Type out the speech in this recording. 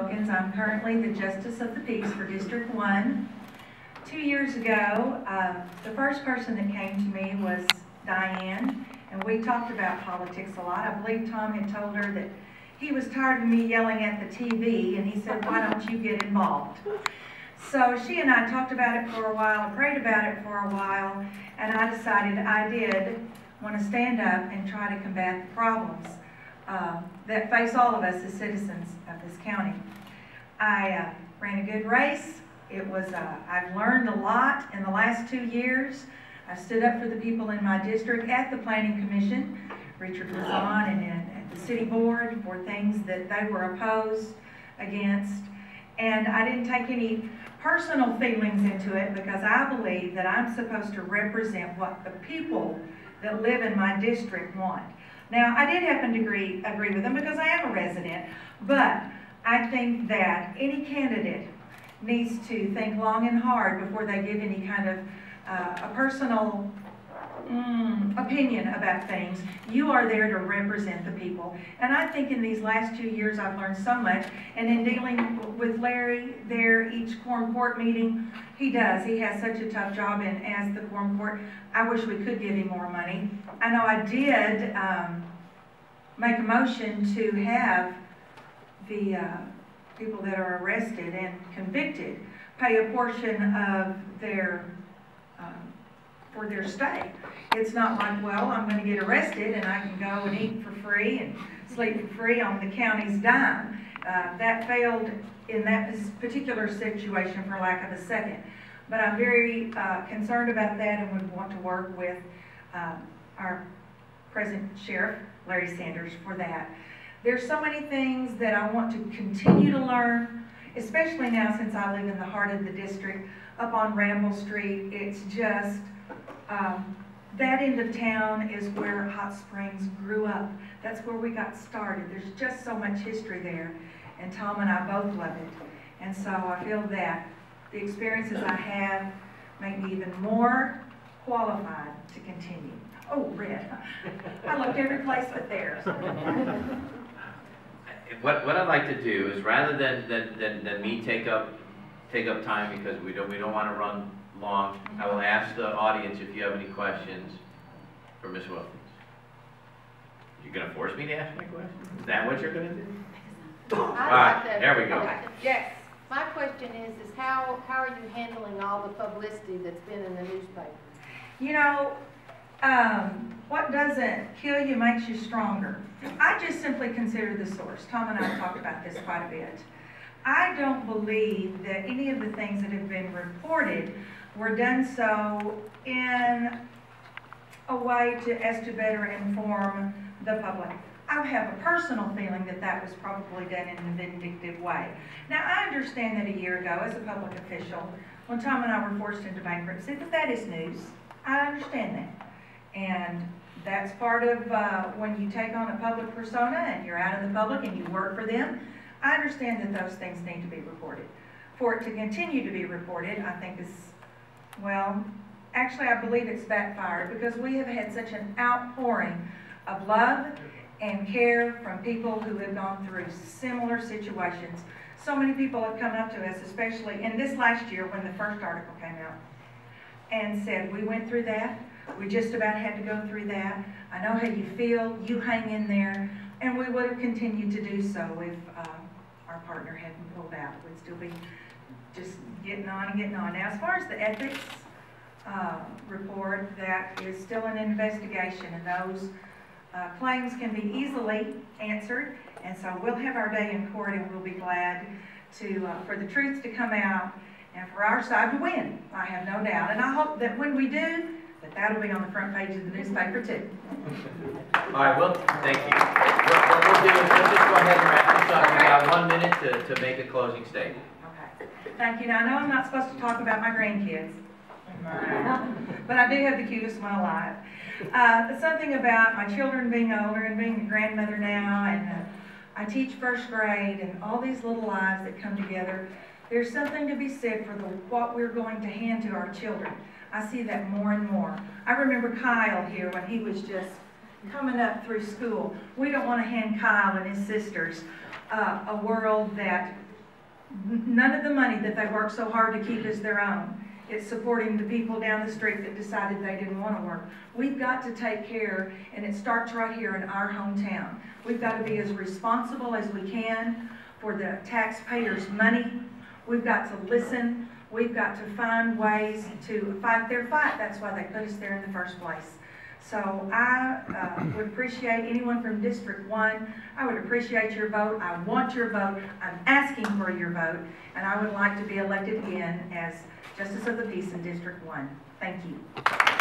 Wilkins. I'm currently the Justice of the Peace for District 1. 2 years ago, the first person that came to me was Diane, and we talked about politics a lot. I believe Tom had told her that he was tired of me yelling at the TV, and he said, "Why don't you get involved?" So she and I talked about it for a while, prayed about it for a while, and I decided I did want to stand up and try to combat the problems that face all of us as citizens of this county. I ran a good race. I've learned a lot in the last 2 years. I stood up for the people in my district at the Planning Commission. Richard was on, and at the City Board for things that they were opposed against. And I didn't take any personal feelings into it because I believe that I'm supposed to represent what the people that live in my district want. Now, I did happen to agree with them because I am a resident, but I think that any candidate needs to think long and hard before they give any kind of a personal opinion about things. You are there to represent the people. And I think in these last 2 years I've learned so much. And in dealing with Larry there each quorum court meeting, he has such a tough job, and as the quorum court, I wish we could give him more money. I know I did make a motion to have the people that are arrested and convicted pay a portion of their for their stay. It's not like, well, I'm going to get arrested and I can go and eat for free and sleep for free on the county's dime. That failed in that particular situation, for lack of a second. But I'm very concerned about that and would want to work with our present Sheriff, Larry Sanders, for that. There's so many things that I want to continue to learn, especially now since I live in the heart of the district, up on Ramble Street. It's just, that end of town is where Hot Springs grew up. That's where we got started. There's just so much history there, and Tom and I both love it. And so I feel that the experiences I have make me even more qualified to continue. Oh, red. I looked every place but there. What I'd like to do is, rather than me take up time, because we don't want to run long, I will ask the audience if you have any questions for Ms. Wilkins. You're going to force me to ask my question? Is that what you're going to do? All right, there we go. Okay. Yes. My question is how are you handling all the publicity that's been in the newspaper? You know, what doesn't kill you makes you stronger. I just simply consider the source. Tom and I have talked about this quite a bit. I don't believe that any of the things that have been reported were done so in a way as to better inform the public. I have a personal feeling that that was probably done in a vindictive way. Now, I understand that a year ago, as a public official, when Tom and I were forced into bankruptcy, that is news. I understand that. And that's part of when you take on a public persona and you're out in the public and you work for them. I understand that those things need to be reported. For it to continue to be reported, I think is, well, actually I believe it's backfired, because we have had such an outpouring of love and care from people who have gone through similar situations. So many people have come up to us, especially in this last year when the first article came out, and said, "We went through that. We just about had to go through that. I know how you feel. You hang in there." And we would have continued to do so if our partner hadn't pulled out. We'd still be just getting on and getting on. Now, as far as the ethics report, that is still an investigation, and those claims can be easily answered. And so we'll have our day in court, and we'll be glad to for the truth to come out and for our side to win. I have no doubt. And I hope that when we do, that'll be on the front page of the newspaper too. All right, well, thank you. What we'll do is we'll just go ahead and wrap this up. We got 1 minute to make a closing statement. Okay. Thank you. Now, I know I'm not supposed to talk about my grandkids, but I do have the cutest one alive. Something about my children being older and being a grandmother now, and I teach first grade, and all these little lives that come together. There's something to be said for what we're going to hand to our children. I see that more and more. I remember Kyle here when he was just coming up through school. We don't want to hand Kyle and his sisters a world that none of the money that they work so hard to keep is their own. It's supporting the people down the street that decided they didn't want to work. We've got to take care, and it starts right here in our hometown. We've got to be as responsible as we can for the taxpayers' money. We've got to listen. We've got to find ways to fight their fight. That's why they put us there in the first place. So I would appreciate anyone from District 1. I would appreciate your vote. I want your vote. I'm asking for your vote. And I would like to be elected again as Justice of the Peace in District 1. Thank you.